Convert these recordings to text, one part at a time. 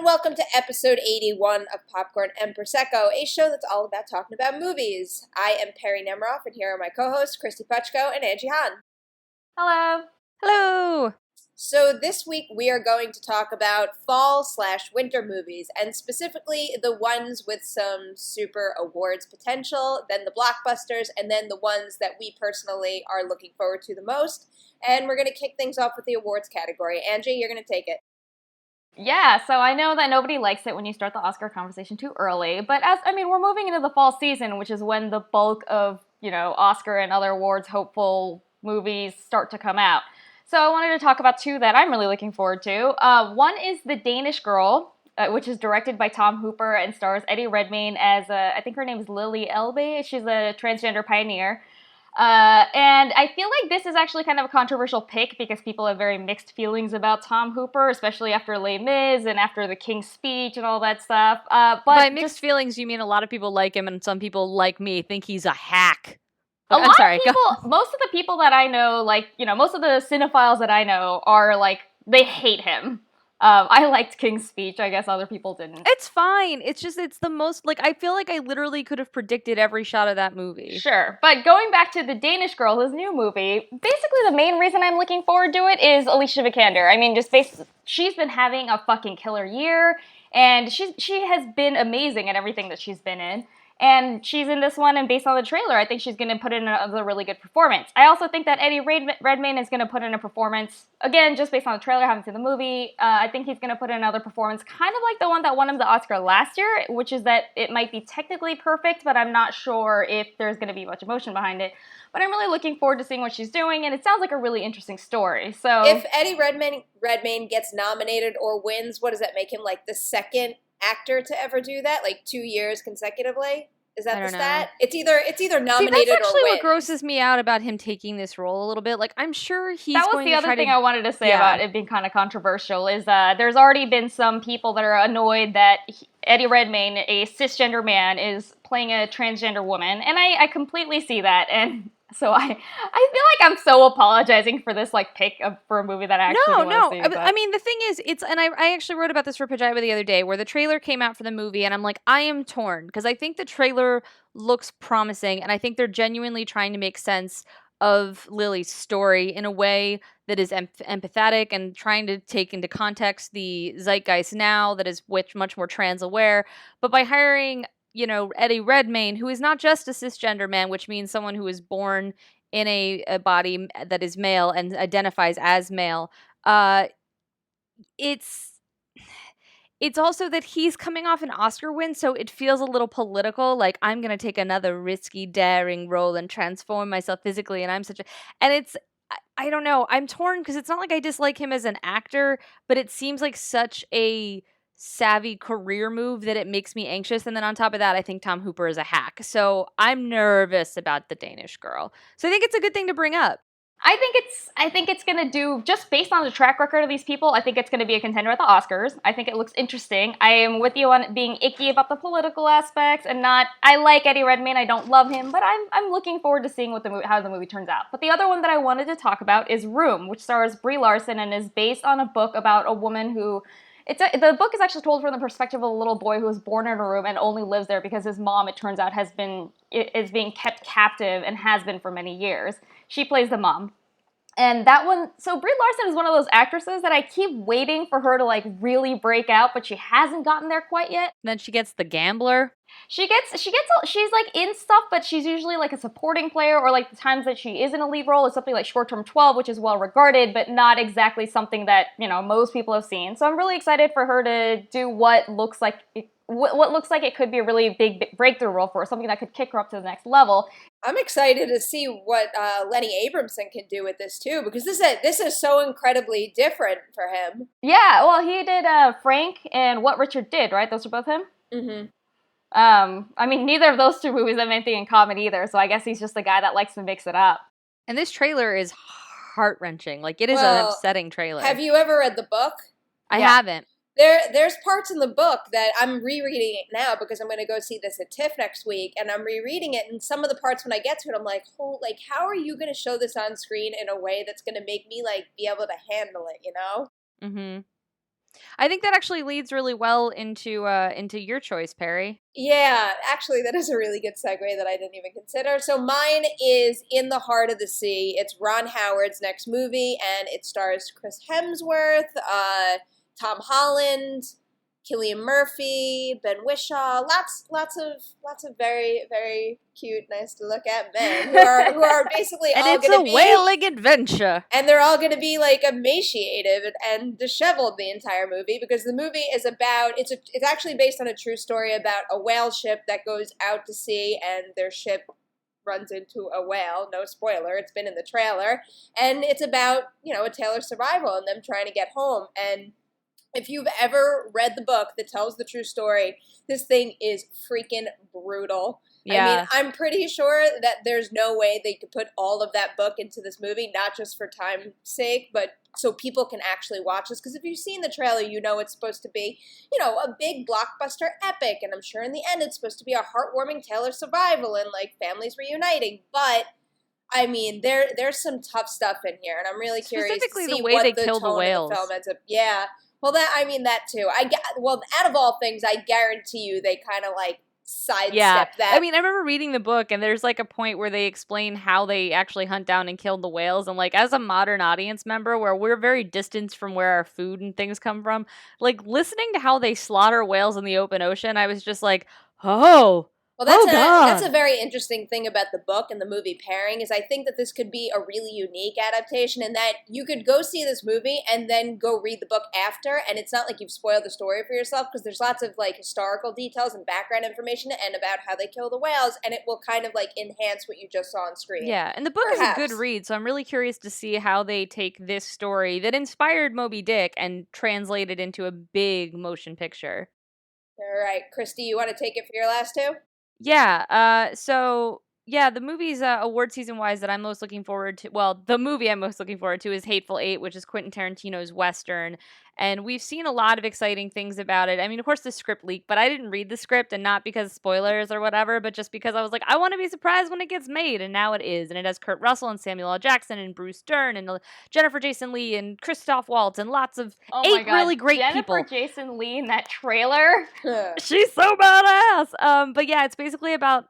welcome to episode 81 of Popcorn and Prosecco, a show that's all about talking about movies. I am Perri Nemiroff, and here are my co-hosts, Kristy Puchko and Angie Han. Hello. Hello. So this week we are going to talk about fall/winter movies, and specifically the ones with some super awards potential, then the blockbusters, and then the ones that we personally are looking forward to the most. And we're going to kick things off with the awards category. Angie, you're going to take it. Yeah, so I know that nobody likes it when you start the Oscar conversation too early, but we're moving into the fall season, which is when the bulk of, Oscar and other awards hopeful movies start to come out. So I wanted to talk about two that I'm really looking forward to. One is The Danish Girl, which is directed by Tom Hooper and stars Eddie Redmayne as, I think her name is Lily Elbe. She's a transgender pioneer. And I feel like this is actually kind of a controversial pick because people have very mixed feelings about Tom Hooper, especially after Les Mis and after the King's Speech and all that stuff. But by mixed feelings, you mean a lot of people like him and some people like me think he's a hack. Most of the people that I know, most of the cinephiles that I know are they hate him. I liked King's Speech. I guess other people didn't. It's fine. It's the most, I feel like I literally could have predicted every shot of that movie. Sure. But going back to The Danish Girl, his new movie, basically the main reason I'm looking forward to it is Alicia Vikander. I mean, she's been having a fucking killer year, and she has been amazing at everything that she's been in. And she's in this one, and based on the trailer, I think she's going to put in another really good performance. I also think that Eddie Redmayne is going to put in a performance, again, just based on the trailer, I haven't seen the movie. I think he's going to put in another performance, kind of like the one that won him the Oscar last year, which is that it might be technically perfect, but I'm not sure if there's going to be much emotion behind it. But I'm really looking forward to seeing what she's doing, and it sounds like a really interesting story. So if Eddie Redmayne gets nominated or wins, what does that make him, the second actor to ever do that, 2 years consecutively? Is that the stat? It's either nominated that's actually or win. What grosses me out about him taking this role a little bit. I'm sure he's that was going the to other try thing to... I wanted to say about it being kind of controversial is there's already been some people that are annoyed that Eddie Redmayne, a cisgender man, is playing a transgender woman, and I completely see that, and so I feel like I'm so apologizing for this pick for a movie that I actually want to see. I mean, the thing is, and I actually wrote about this for Pajiba the other day, where the trailer came out for the movie, and I'm like, I am torn, because I think the trailer looks promising, and I think they're genuinely trying to make sense of Lily's story in a way that is empathetic and trying to take into context the zeitgeist now that is much more trans aware. But by hiring Eddie Redmayne, who is not just a cisgender man, which means someone who is born in a body that is male and identifies as male. It's also that he's coming off an Oscar win, so it feels a little political. I'm going to take another risky, daring role and transform myself physically, and I don't know. I'm torn because it's not like I dislike him as an actor, but it seems like such a savvy career move that it makes me anxious. And then on top of that, I think Tom Hooper is a hack. So I'm nervous about The Danish Girl. So I think it's a good thing to bring up. I think it's going to do, just based on the track record of these people, I think it's going to be a contender at the Oscars. I think it looks interesting. I am with you on being icky about the political aspects and I like Eddie Redmayne. I don't love him, but I'm looking forward to seeing how the movie turns out. But the other one that I wanted to talk about is Room, which stars Brie Larson and is based on a book about a woman who... the book is actually told from the perspective of a little boy who was born in a room and only lives there because his mom, it turns out, is being kept captive and has been for many years. She plays the mom. And that one, so Brie Larson is one of those actresses that I keep waiting for her to really break out, but she hasn't gotten there quite yet. And then she gets The Gambler. She's in stuff, but she's usually a supporting player, or the times that she is in a lead role is something like Short Term 12, which is well regarded, but not exactly something that, most people have seen. So I'm really excited for her to do what looks like it could be a really big breakthrough role for her, something that could kick her up to the next level. I'm excited to see what Lenny Abramson can do with this too, because this is so incredibly different for him. Yeah, well, he did Frank and What Richard Did, right? Those are both him? Mm-hmm. Neither of those two movies have anything in common either, so I guess he's just a guy that likes to mix it up. And this trailer is heart-wrenching. It is an upsetting trailer. Have you ever read the book? I haven't. There's parts in the book that I'm rereading it now because I'm going to go see this at TIFF next week, and I'm rereading it, and some of the parts when I get to it, I'm like, how are you going to show this on screen in a way that's going to make me, be able to handle it, Mm-hmm. I think that actually leads really well into your choice, Perri. Yeah, actually, that is a really good segue that I didn't even consider. So mine is In the Heart of the Sea. It's Ron Howard's next movie, and it stars Chris Hemsworth, Tom Holland, Cillian Murphy, Ben Whishaw, lots of very, very cute, nice to look at men who are basically and all it's going a to be whaling adventure. and they're all going to be like emaciated and disheveled the entire movie, because the movie is about it's actually based on a true story about a whale ship that goes out to sea, and their ship runs into a whale. No spoiler, it's been in the trailer, and it's about, a tale of survival and them trying to get home. And if you've ever read the book that tells the true story, this thing is freaking brutal. Yeah. I mean, I'm pretty sure that there's no way they could put all of that book into this movie, not just for time's sake, but so people can actually watch this. Because if you've seen the trailer, it's supposed to be, a big blockbuster epic. And I'm sure in the end it's supposed to be a heartwarming tale of survival and, like, families reuniting. But I mean, there's some tough stuff in here, and I'm really curious to see the way what they the kill the tone whales. of the film ends up. Yeah. Well, that too. Out of all things, I guarantee you they kind of like sidestep that. I mean, I remember reading the book, and there's like a point where they explain how they actually hunt down and kill the whales. And like, as a modern audience member, where we're very distanced from where our food and things come from, like listening to how they slaughter whales in the open ocean, I was just like, oh. Well, God. that's a very interesting thing about the book and the movie pairing, is I think that this could be a really unique adaptation, in that you could go see this movie and then go read the book after, and it's not like you've spoiled the story for yourself, because there's lots of like historical details and background information and about how they kill the whales, and it will kind of like enhance what you just saw on screen. Yeah, and the book is a good read, so I'm really curious to see how they take this story that inspired Moby Dick and translate it into a big motion picture. All right, Kristy, you want to take it for your last two? Yeah, the movies award season wise that I'm most looking forward to, well, the movie I'm most looking forward to is Hateful Eight, which is Quentin Tarantino's Western, and we've seen a lot of exciting things about it. I mean, of course, the script leaked, but I didn't read the script, and not because spoilers or whatever, but just because I was like, I want to be surprised when it gets made, and now it is, and it has Kurt Russell and Samuel L. Jackson and Bruce Dern and Jennifer Jason Leigh and Christoph Waltz and lots of really great people. Jennifer Jason Leigh in that trailer. She's so badass. But yeah, it's basically about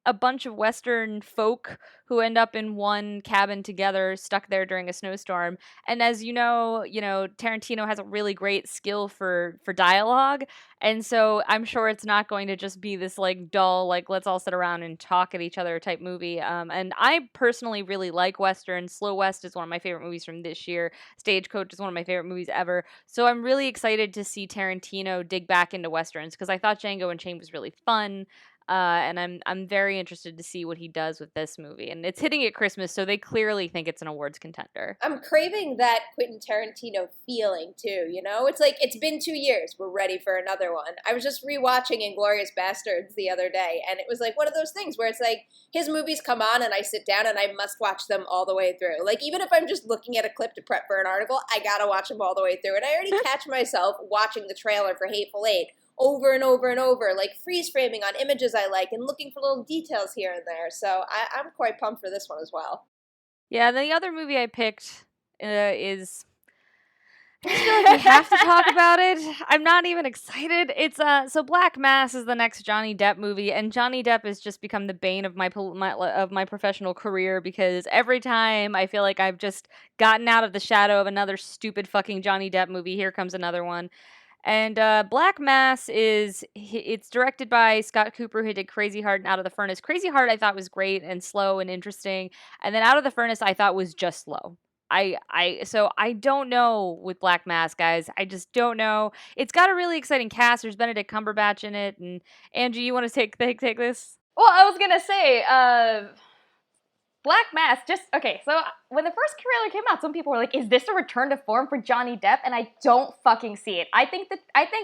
a bunch of Western folk who end up in one cabin together, stuck there during a snowstorm. And as you know, Tarantino has a really great skill for dialogue. And so I'm sure it's not going to just be this like dull, like let's all sit around and talk at each other type movie. And I personally really like Western. Slow West is one of my favorite movies from this year. Stagecoach is one of my favorite movies ever. So I'm really excited to see Tarantino dig back into Westerns, because I thought Django Unchained was really fun. And I'm very interested to see what he does with this movie. And it's hitting at Christmas, so they clearly think it's an awards contender. I'm craving that Quentin Tarantino feeling, too, It's like, it's been 2 years. We're ready for another one. I was just rewatching Inglourious Basterds the other day, and it was like one of those things where it's like, his movies come on, and I sit down, and I must watch them all the way through. Like, even if I'm just looking at a clip to prep for an article, I gotta watch them all the way through. And I already catch myself watching the trailer for Hateful Eight over and over and over, like freeze framing on images I like and looking for little details here and there. So I'm quite pumped for this one as well. Yeah, the other movie I picked is... I just feel like we have to talk about it. I'm not even excited. It's so Black Mass is the next Johnny Depp movie, and Johnny Depp has just become the bane of my professional career, because every time I feel like I've just gotten out of the shadow of another stupid fucking Johnny Depp movie, here comes another one. And Black Mass it's directed by Scott Cooper, who did Crazy Heart and Out of the Furnace. Crazy Heart I thought was great and slow and interesting, and then Out of the Furnace I thought was just slow. So I don't know with Black Mass, guys. I just don't know. It's got a really exciting cast. There's Benedict Cumberbatch in it, and Angie, you want to take this? Well, I was gonna say, Black Mass, okay, so when the first trailer came out, some people were like, is this a return to form for Johnny Depp? And I don't fucking see it. I think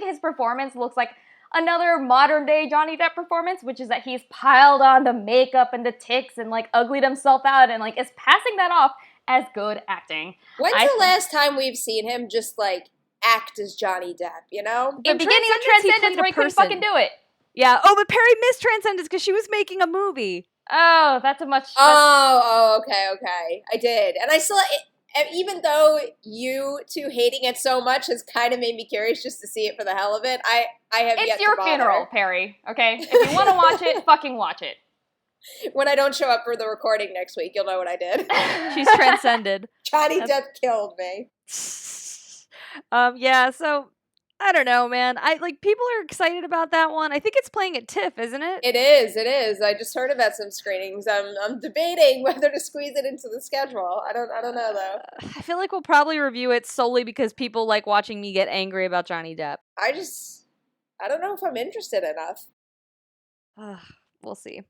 his performance looks like another modern day Johnny Depp performance, which is that he's piled on the makeup and the tics and like uglied himself out and like is passing that off as good acting. When's the last time we've seen him just like act as Johnny Depp, The beginning of Transcendence, where he couldn't fucking do it. Yeah, but Perri missed Transcendence because she was making a movie. Oh, that's a much... Oh, okay. I did. And I still... And even though you two hating it so much has kind of made me curious just to see it for the hell of it, I have yet to bother. It's your funeral, Perri, okay? If you want to watch it, fucking watch it. When I don't show up for the recording next week, you'll know what I did. She's transcended. Johnny Depp killed me. Yeah, so I don't know, man. People are excited about that one. I think it's playing at TIFF, isn't it? It is. I just heard about some screenings. I'm debating whether to squeeze it into the schedule. I don't know though. I feel like we'll probably review it solely because people like watching me get angry about Johnny Depp. I don't know if I'm interested enough. We'll see.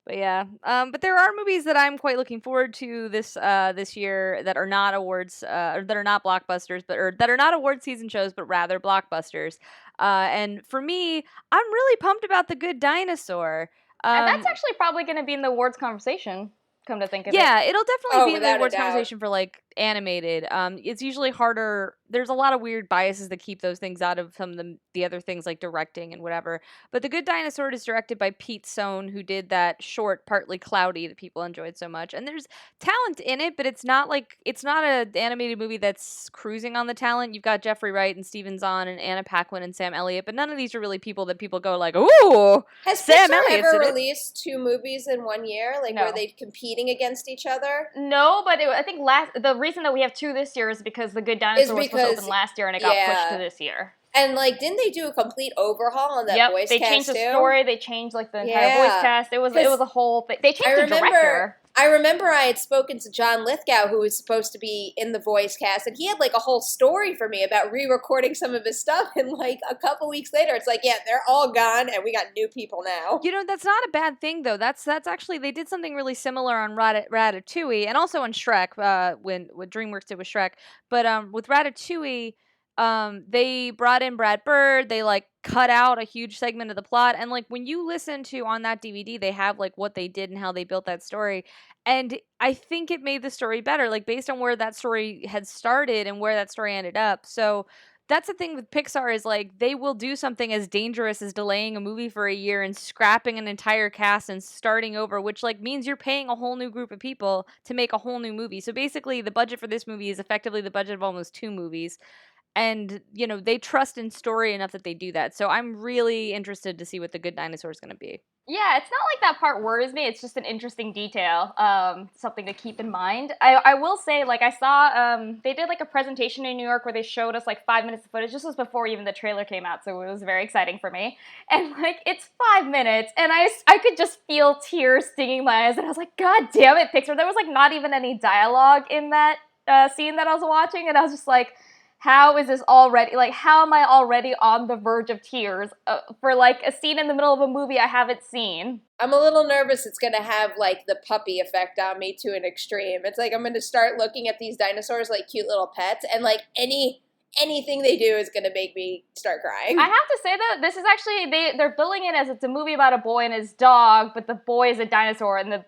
But yeah, but there are movies that I'm quite looking forward to this year that are not awards, or that are not blockbusters, or that are not award season shows, but rather blockbusters. And for me, I'm really pumped about The Good Dinosaur. And that's actually probably going to be in the awards conversation. Come to think of it. Yeah, it'll definitely be in the awards doubt. conversation for like animated. It's usually harder. There's a lot of weird biases that keep those things out of some of the other things like directing and whatever. But The Good Dinosaur is directed by Pete Sohn, who did that short Partly Cloudy that people enjoyed so much. And there's talent in it, but it's not an animated movie that's cruising on the talent. You've got Jeffrey Wright and Steven Zahn and Anna Paquin and Sam Elliott, but none of these are really people that people go like, ooh. Has Sam Pixar Elliott's ever in it. released 2 movies in 1 year? Like, No. were they competing against each other? No, but I think the reason that we have 2 this year is because The Good Dinosaur was supposed to open last year and it got pushed to this year. And like, didn't they do a complete overhaul on that voice cast too? They changed the story. They changed like the entire voice cast. It was a whole thing. They changed the director. I remember I had spoken to John Lithgow, who was supposed to be in the voice cast, and he had like a whole story for me about re-recording some of his stuff. And like a couple weeks later, it's like, yeah, they're all gone, and we got new people now. You know, that's not a bad thing though. That's actually, they did something really similar on Ratatouille and also on Shrek. When DreamWorks did with Shrek, but with Ratatouille. They brought in Brad Bird, they like cut out a huge segment of the plot, and like when you listen to on that DVD, they have like what they did and how they built that story, and I think it made the story better, like based on where that story had started and where that story ended up. So that's the thing with Pixar is like they will do something as dangerous as delaying a movie for a year and scrapping an entire cast and starting over, which like means you're paying a whole new group of people to make a whole new movie. So basically the budget for this movie is effectively the budget of almost 2 movies. And, you know, they trust in story enough that they do that. So I'm really interested to see what The Good Dinosaur is going to be. Yeah, it's not like that part worries me. It's just an interesting detail, something to keep in mind. I will say, like, I saw, they did, like, a presentation in New York where they showed us, like, 5 minutes of footage. This was before even the trailer came out, so it was very exciting for me. And, like, it's 5 minutes, and I could just feel tears stinging my eyes, and I was like, God damn it, Pixar. There was, like, not even any dialogue in that scene that I was watching, and I was just like, how is this already, like, how am I already on the verge of tears for, like, a scene in the middle of a movie I haven't seen? I'm a little nervous it's going to have, like, the puppy effect on me to an extreme. It's like I'm going to start looking at these dinosaurs like cute little pets, and, like, anything they do is going to make me start crying. I have to say, that this is actually, they're billing it as it's a movie about a boy and his dog, but the boy is a dinosaur, and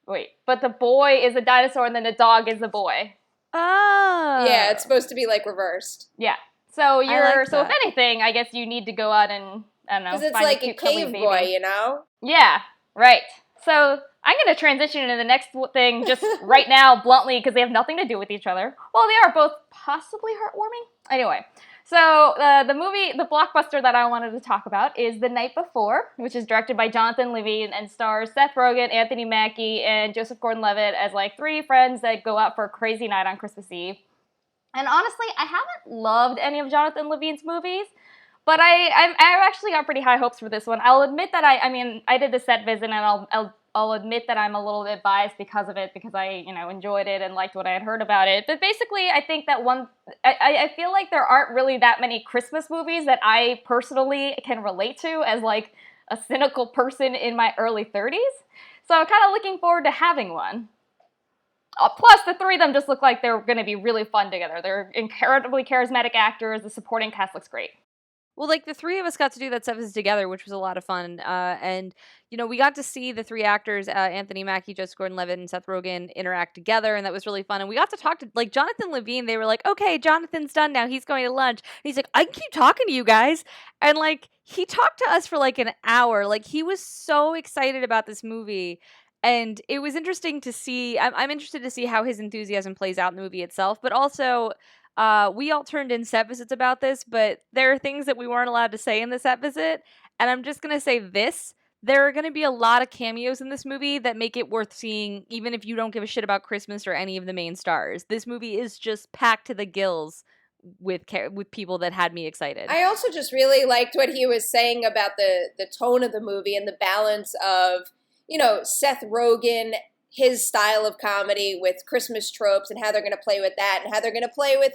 but the boy is a dinosaur, and then the dog is the boy. Oh. Yeah, it's supposed to be, like, reversed. Yeah. So so if anything, I guess you need to go out and, I don't know, because it's find like a cute cave baby. boy, you know? Yeah, right. So I'm going to transition into the next thing just right now, bluntly, because they have nothing to do with each other. Well, they are both possibly heartwarming. Anyway, so the blockbuster that I wanted to talk about is The Night Before, which is directed by Jonathan Levine and stars Seth Rogen, Anthony Mackie, and Joseph Gordon-Levitt as like 3 friends that go out for a crazy night on Christmas Eve. And honestly, I haven't loved any of Jonathan Levine's movies, but I've actually got pretty high hopes for this one. I'll admit that I did the set visit, and I'll admit that I'm a little bit biased because of it, because I, enjoyed it and liked what I had heard about it. But basically, I think that I feel like there aren't really that many Christmas movies that I personally can relate to as like a cynical person in my early 30s. So I'm kind of looking forward to having one. Plus, the 3 of them just look like they're going to be really fun together. They're incredibly charismatic actors. The supporting cast looks great. Well, like the 3 of us got to do that set visit together, which was a lot of fun. And, we got to see the 3 actors, Anthony Mackie, Joseph Gordon-Levitt, and Seth Rogen interact together. And that was really fun. And we got to talk to like Jonathan Levine. They were like, okay, Jonathan's done now. He's going to lunch. And he's like, I can keep talking to you guys. And like, he talked to us for like an hour. Like he was so excited about this movie. And it was interesting to see. I'm interested to see how his enthusiasm plays out in the movie itself, but also. We all turned in set visits about this, but there are things that we weren't allowed to say in the set visit, and I'm just going to say this. There are going to be a lot of cameos in this movie that make it worth seeing, even if you don't give a shit about Christmas or any of the main stars. This movie is just packed to the gills with people that had me excited. I also just really liked what he was saying about the tone of the movie and the balance of, Seth Rogen, his style of comedy with Christmas tropes and how they're going to play with that and how they're going to play with,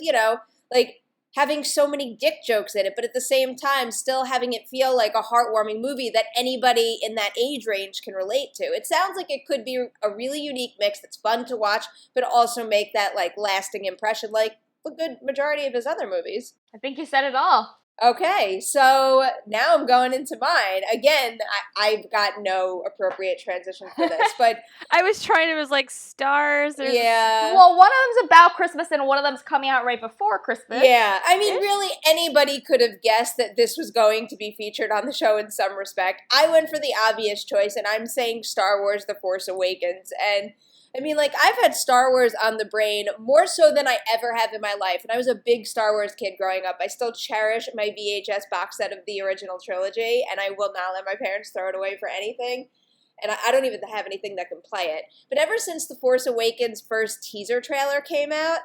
having so many dick jokes in it, but at the same time still having it feel like a heartwarming movie that anybody in that age range can relate to. It sounds like it could be a really unique mix that's fun to watch, but also make that lasting impression like the good majority of his other movies. I think you said it all. Okay, so now I'm going into mine. Again, I've got no appropriate transition for this, but... I was trying to, it was like stars. Yeah. Well, one of them's about Christmas and one of them's coming out right before Christmas. Yeah, I mean, really, anybody could have guessed that this was going to be featured on the show in some respect. I went for the obvious choice, and I'm saying Star Wars The Force Awakens, and... I mean, I've had Star Wars on the brain more so than I ever have in my life. And I was a big Star Wars kid growing up. I still cherish my VHS box set of the original trilogy, and I will not let my parents throw it away for anything. And I don't even have anything that can play it. But ever since The Force Awakens' first teaser trailer came out,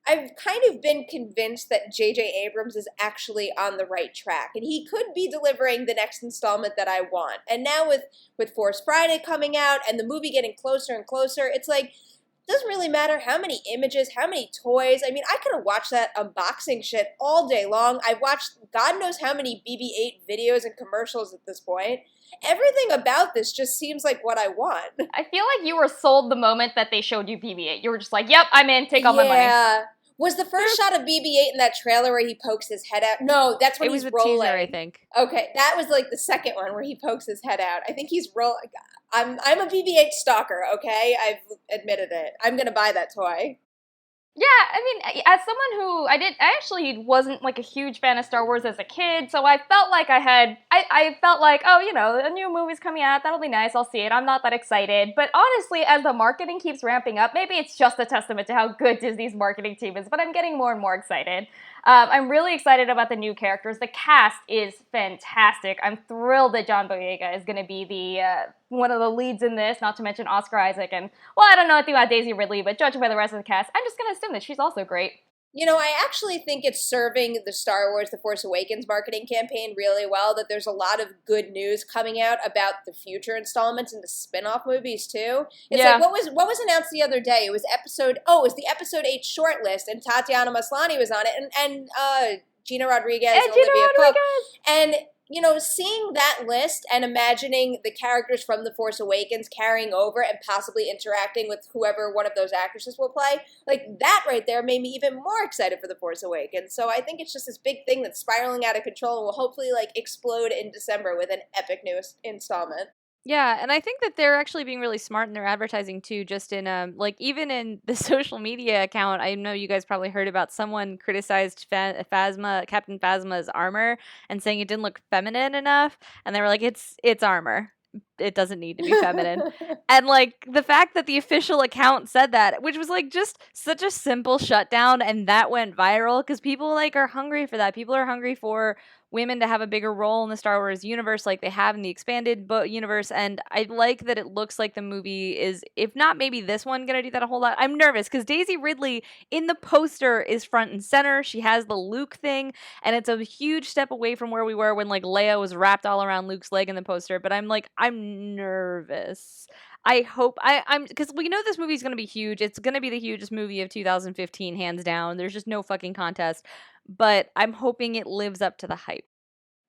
I've kind of been convinced that J.J. Abrams is actually on the right track, and he could be delivering the next installment that I want. And now with Force Friday coming out and the movie getting closer and closer, it's it doesn't really matter how many images, how many toys. I mean, I could have watched that unboxing shit all day long. I've watched God knows how many BB-8 videos and commercials at this point. Everything about this just seems like what I want. I feel like you were sold the moment that they showed you BB-8. You were just like, yep, I'm in, take all my money. Yeah. Was the first shot of BB-8 in that trailer where he pokes his head out? No, that's when he's rolling. It was a teaser, I think. Okay, that was the second one where he pokes his head out. I think he's rolling. I'm a BB-8 stalker, okay? I've admitted it. I'm going to buy that toy. Yeah, I mean, as someone who, I actually wasn't a huge fan of Star Wars as a kid, so I felt like I felt like, oh, a new movie's coming out, that'll be nice, I'll see it, I'm not that excited. But honestly, as the marketing keeps ramping up, maybe it's just a testament to how good Disney's marketing team is, but I'm getting more and more excited. I'm really excited about the new characters. The cast is fantastic. I'm thrilled that John Boyega is going to be the one of the leads in this, not to mention Oscar Isaac. And, well, I don't know anything about Daisy Ridley, but judging by the rest of the cast, I'm just going to assume that she's also great. I actually think it's serving the Star Wars The Force Awakens marketing campaign really well, that there's a lot of good news coming out about the future installments and the spin-off movies, too. It's what was announced the other day? It was the Episode 8 shortlist, and Tatiana Maslany was on it, and Gina Rodriguez and Olivia Cook. And seeing that list and imagining the characters from The Force Awakens carrying over and possibly interacting with whoever one of those actresses will play, that right there made me even more excited for The Force Awakens. So I think it's just this big thing that's spiraling out of control and will hopefully explode in December with an epic new installment. Yeah, and I think that they're actually being really smart in their advertising too, just in even in the social media account. I know you guys probably heard about someone criticized Captain Phasma's armor and saying it didn't look feminine enough, and they were like, it's armor. It doesn't need to be feminine. And the fact that the official account said that, which was just such a simple shutdown, and that went viral because people are hungry for that. People are hungry for women to have a bigger role in the Star Wars universe like they have in the expanded universe, and I like that it looks like the movie is, if not maybe this one, gonna do that a whole lot. I'm nervous because Daisy Ridley in the poster is front and center. She has the Luke thing, and it's a huge step away from where we were when Leia was wrapped all around Luke's leg in the poster, but I'm nervous. I hope I'm because we know this movie's gonna be huge. It's gonna be the hugest movie of 2015, hands down. There's just no fucking contest. But I'm hoping it lives up to the hype.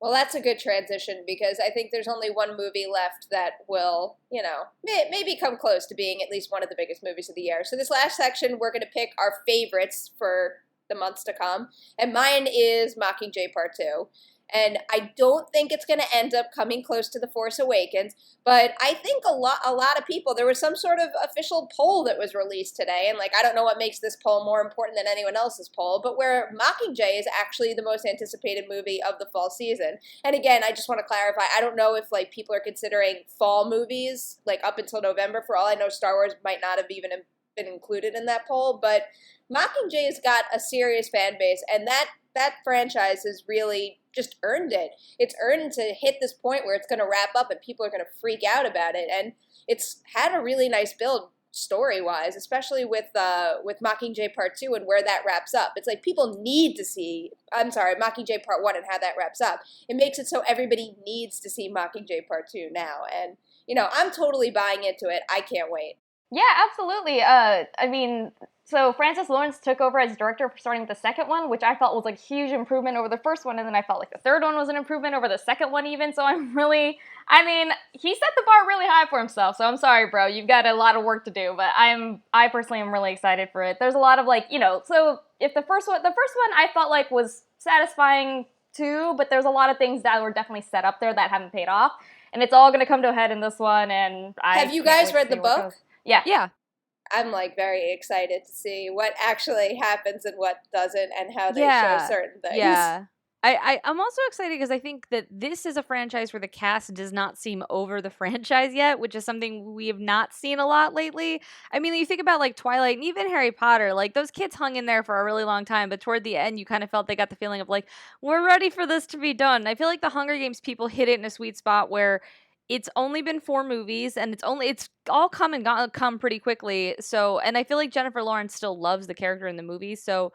Well, that's a good transition because I think there's only one movie left that will, maybe come close to being at least one of the biggest movies of the year. So this last section, we're going to pick our favorites for the months to come. And mine is Mockingjay Part 2. And I don't think it's going to end up coming close to The Force Awakens, but I think a lot of people, there was some sort of official poll that was released today, and like I don't know what makes this poll more important than anyone else's poll, but where Mockingjay is actually the most anticipated movie of the fall season. And again, I just want to clarify, I don't know if like people are considering fall movies like up until November. For all I know, Star Wars might not have even been included in that poll, but Mockingjay has got a serious fan base, and that franchise has really just earned it. It's earned to hit this point where it's going to wrap up and people are going to freak out about it. And it's had a really nice build story-wise, especially with Mockingjay Part 2 and where that wraps up. It's like people need to see, Mockingjay Part 1 and how that wraps up. It makes it so everybody needs to see Mockingjay Part 2 now. And, you know, I'm totally buying into it. I can't wait. Yeah, absolutely. So Francis Lawrence took over as director for starting with the second one, which I felt was like a huge improvement over the first one, and then I felt like the third one was an improvement over the second one even, so he set the bar really high for himself, so I'm sorry, bro, you've got a lot of work to do, but I personally am really excited for it. There's a lot of so if the first one I felt like was satisfying too, but there's a lot of things that were definitely set up there that haven't paid off, and it's all going to come to a head in this one, and Have you guys read the book? Yeah. I'm like very excited to see what actually happens and what doesn't and how they show certain things. Yeah. I'm also excited because I think that this is a franchise where the cast does not seem over the franchise yet, which is something we have not seen a lot lately. I mean, you think about like Twilight and even Harry Potter, like those kids hung in there for a really long time, but toward the end you kind of felt they got the feeling of like, we're ready for this to be done. I feel like the Hunger Games people hit it in a sweet spot where it's only been 4 movies, and it's all come pretty quickly. So, and I feel like Jennifer Lawrence still loves the character in the movie. So,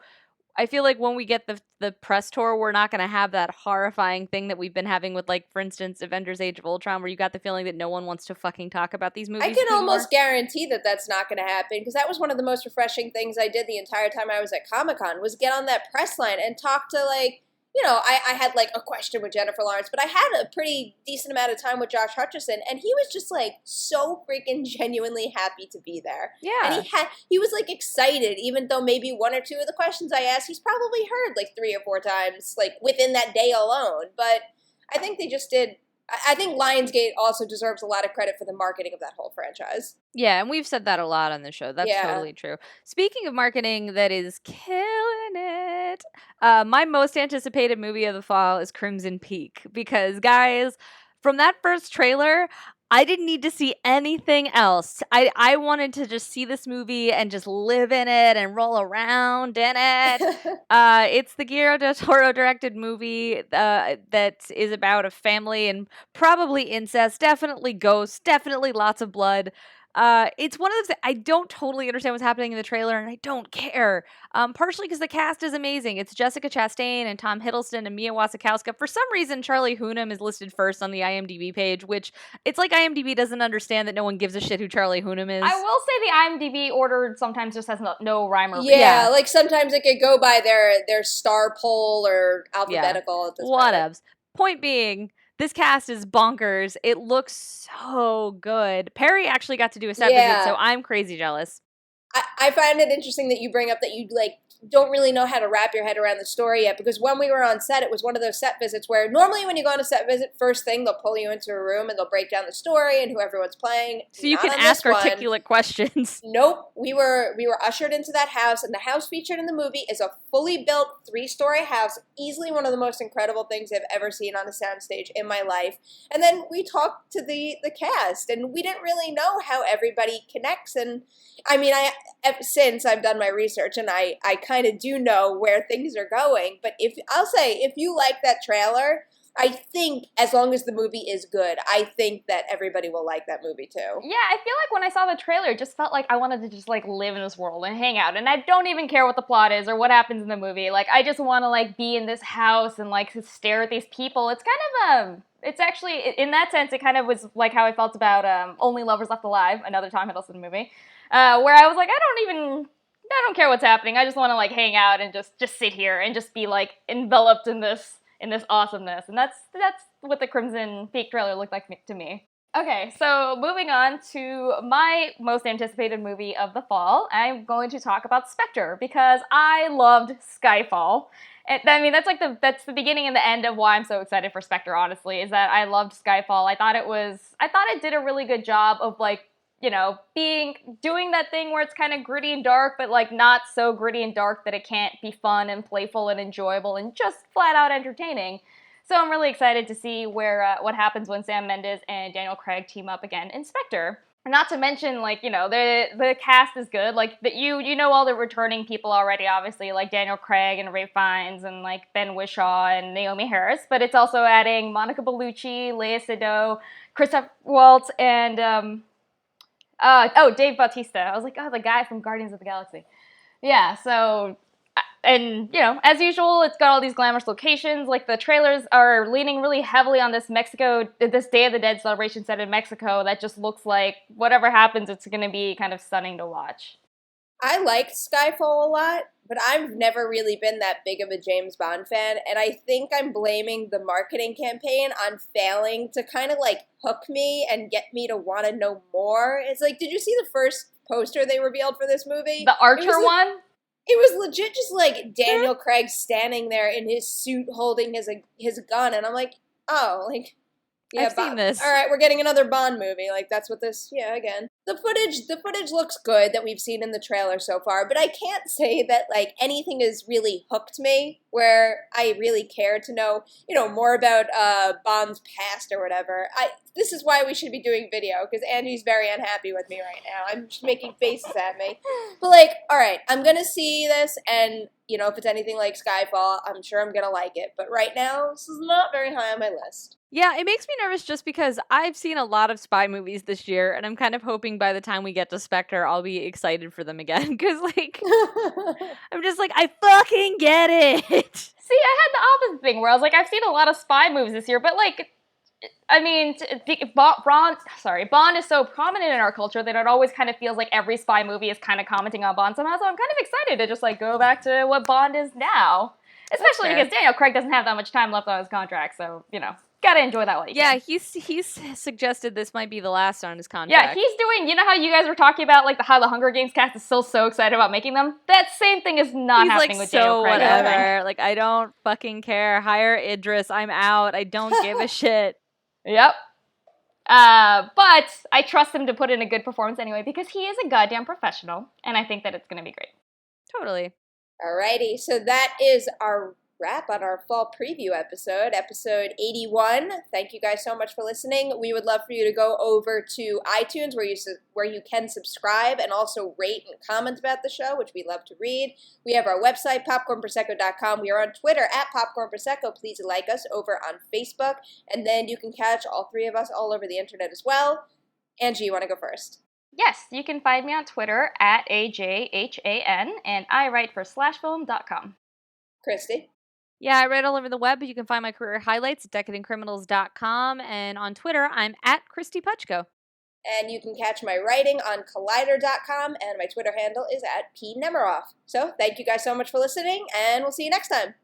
I feel like when we get the press tour, we're not going to have that horrifying thing that we've been having with, like, for instance, Avengers: Age of Ultron, where you got the feeling that no one wants to fucking talk about these movies. I can almost guarantee that that's not going to happen, because that was one of the most refreshing things I did the entire time I was at Comic-Con, was get on that press line and talk to, like, you know, I had, like, a question with Jennifer Lawrence, but I had a pretty decent amount of time with Josh Hutcherson, and he was just, like, so freaking genuinely happy to be there. Yeah. And he was, like, excited, even though maybe 1 or 2 of the questions I asked, he's probably heard, like, 3 or 4 times, like, within that day alone. But I think they just did... I think Lionsgate also deserves a lot of credit for the marketing of that whole franchise. Yeah, and we've said that a lot on the show. That's totally true. Speaking of marketing that is killing it, my most anticipated movie of the fall is Crimson Peak. Because, guys, from that first trailer, I didn't need to see anything else. I wanted to just see this movie and just live in it and roll around in it. It's the Guillermo del Toro directed movie that is about a family and probably incest, definitely ghosts, definitely lots of blood. It's one of those, I don't totally understand what's happening in the trailer, and I don't care. Partially because the cast is amazing. It's Jessica Chastain and Tom Hiddleston and Mia Wasikowska. For some reason, Charlie Hunnam is listed first on the IMDb page, which it's like IMDb doesn't understand that no one gives a shit who Charlie Hunnam is. I will say the IMDb order sometimes just has no rhyme or reason. Yeah, like sometimes it could go by their star poll or alphabetical at this point. Whatevs. Point being, this cast is bonkers. It looks so good. Perri actually got to do a set visit, so I'm crazy jealous. I find it interesting that you bring up that you like don't really know how to wrap your head around the story yet, because when we were on set, it was one of those set visits where normally when you go on a set visit, first thing they'll pull you into a room and they'll break down the story and who everyone's playing. So you can ask articulate questions. Nope. We were ushered into that house, and the house featured in the movie is a fully built 3-story house, easily one of the most incredible things I've ever seen on a soundstage in my life. And then we talked to the cast, and we didn't really know how everybody connects. And I mean, since I've done my research, and I kind of do know where things are going, but if you like that trailer, I think as long as the movie is good, I think that everybody will like that movie too. Yeah, I feel like when I saw the trailer, it just felt like I wanted to just like live in this world and hang out, and I don't even care what the plot is or what happens in the movie. Like, I just want to like be in this house and like stare at these people. It's kind of it's actually, in that sense, it kind of was like how I felt about Only Lovers Left Alive, another Tom Hiddleston movie, where I was like, I don't care what's happening. I just want to like hang out and just sit here and just be like enveloped in this awesomeness. And that's what the Crimson Peak trailer looked like to me. Okay, so moving on to my most anticipated movie of the fall, I'm going to talk about Spectre because I loved Skyfall. I mean, that's the beginning and the end of why I'm so excited for Spectre. Honestly, is that I loved Skyfall. I thought it did a really good job of doing that thing where it's kind of gritty and dark, but like not so gritty and dark that it can't be fun and playful and enjoyable and just flat out entertaining. So I'm really excited to see what happens when Sam Mendes and Daniel Craig team up again in Spectre. Not to mention, the cast is good. You know all the returning people already, obviously, like Daniel Craig and Ralph Fiennes and like Ben Whishaw and Naomi Harris. But it's also adding Monica Bellucci, Lea Seydoux, Christoph Waltz, and Dave Bautista. I was like, the guy from Guardians of the Galaxy. Yeah, so. And, as usual, it's got all these glamorous locations. Like, the trailers are leaning really heavily on this Day of the Dead celebration set in Mexico that just looks like whatever happens, it's going to be kind of stunning to watch. I liked Skyfall a lot, but I've never really been that big of a James Bond fan, and I think I'm blaming the marketing campaign on failing to kind of, hook me and get me to want to know more. It's like, did you see the first poster they revealed for this movie? The Archer one? It was legit just Daniel Craig standing there in his suit holding his gun, and I'm like, yeah, I've seen this. All right, we're getting another Bond movie. That's what this. Yeah, again, the footage looks good that we've seen in the trailer so far, but I can't say that anything has really hooked me where I really care to know more about Bond's past or whatever. This is why we should be doing video, because Angie's very unhappy with me right now. I'm just making faces at me, but all right, I'm gonna see this, and if it's anything like Skyfall, I'm sure I'm gonna like it. But right now, this is not very high on my list. Yeah, it makes me nervous just because I've seen a lot of spy movies this year, and I'm kind of hoping by the time we get to Spectre, I'll be excited for them again. Because, I'm just I fucking get it! See, I had the opposite thing where I was I've seen a lot of spy movies this year, but, I mean, Bond is so prominent in our culture that it always kind of feels like every spy movie is kind of commenting on Bond somehow, so I'm kind of excited to just, go back to what Bond is now. Especially because Daniel Craig doesn't have that much time left on his contract, so, gotta enjoy that while you can. He's suggested this might be the last on his contract. Yeah, he's doing, how you guys were talking about, how the Hunger Games cast is still so excited about making them? That same thing is not happening with Daniel Craig. Whatever. I don't fucking care. Hire Idris. I'm out. I don't give a shit. Yep. But I trust him to put in a good performance anyway, because he is a goddamn professional, and I think that it's gonna be great. Totally. Alrighty, so that is our wrap on our fall preview episode 81. Thank you guys so much for listening. We would love for you to go over to iTunes where you can subscribe and also rate and comment about the show, which we love to read. We have our website, popcornprosecco.com. We are on Twitter at popcornprosecco. Please like us over on Facebook, and then you can catch all three of us all over the internet as well. Angie, you want to go first? Yes, you can find me on Twitter at AJHAN, and I write for slashfilm.com. Kristy? Yeah, I write all over the web, but you can find my career highlights at decadentcriminals.com, and on Twitter, I'm at Kristy Puchko. And you can catch my writing on collider.com, and my Twitter handle is at Nemiroff. So thank you guys so much for listening, and we'll see you next time.